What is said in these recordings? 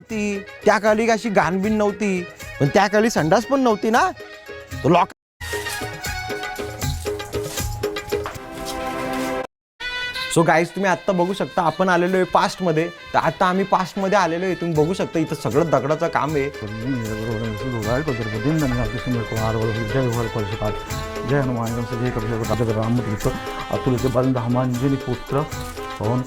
ती त्या काळी अशी घाणबीण नव्हती, पण त्या काळी संडास पण नव्हती ना. तो लॉक. सो गाईज तुम्ही आत्ता बघू शकता आपण आलेलो आहे पास्टमध्ये. तर आता आम्ही पास्टमध्ये आलेलो आहे. तुम्ही बघू शकता इथं सगळं दगडाचं काम आहे. जय हनुमान जय कपी रामतीर्थ अतुलित बंद हनुमानजी पुत्र पवन.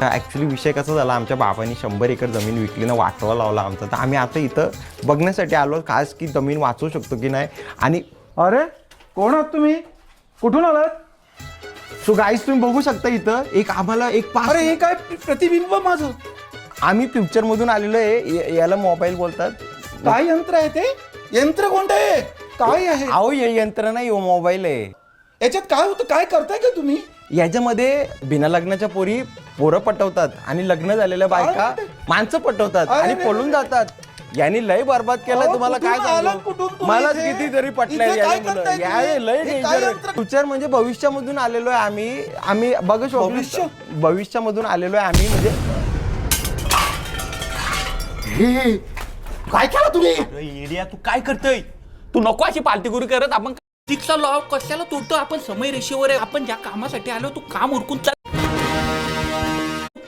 ॲक्च्युली विषय कसा झाला, आमच्या बाबांनी 100 एकर जमीन विकली ना, वाटवा लावला आमचा. तर आम्ही आता इथं बघण्यासाठी आलो खास की जमीन वाचवू शकतो की नाही. आणि अरे कोण आहात तुम्ही, कुठून आलात? सो गाईज तुम्ही बघू शकता इथं एक आम्हाला एक अरे हे काय प्रतिबिंब माझं. आम्ही फ्युचरमधून आलेलो आहे. याला मोबाईल बोलतात. काय यंत्र आहे ते? यंत्र कोणतं आहे? काय आहे? अहो हे यंत्र नाही, हो मोबाईल आहे. याच्यात काय होतं, काय करताय का तुम्ही? याच्यामध्ये बिना लग्नाच्या पोरं पटवतात आणि लग्न झालेल्या बायका माणसं पटवतात आणि पळून जातात. यांनी लय बर्बाद केलं. तुम्हाला काय सांगू, मला कितीतरी पटलंय. लय डेंजर. फ्युचर म्हणजे भविष्यामधून आलेलो आहे आम्ही बघ भविष्यामधून आलेलो आहे आम्ही. म्हणजे काय केलं तुम्ही? एरिया तू काय करतोय? तू नको अशी पालतीगुरी करत. आपण फिजिक्सचा लॉ कशाला तोडतो? आपण समय रेषेवर आहे. आपण ज्या कामासाठी आलो तू काम उरकून चाल.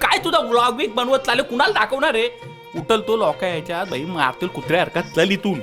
काय तुझा व्लॉग बिग बनवत चालले, कुणाला दाखवणार आहे? उठल तो लोक याच्यात बाई मारतील कुत्र्या हरकत. चल इथून.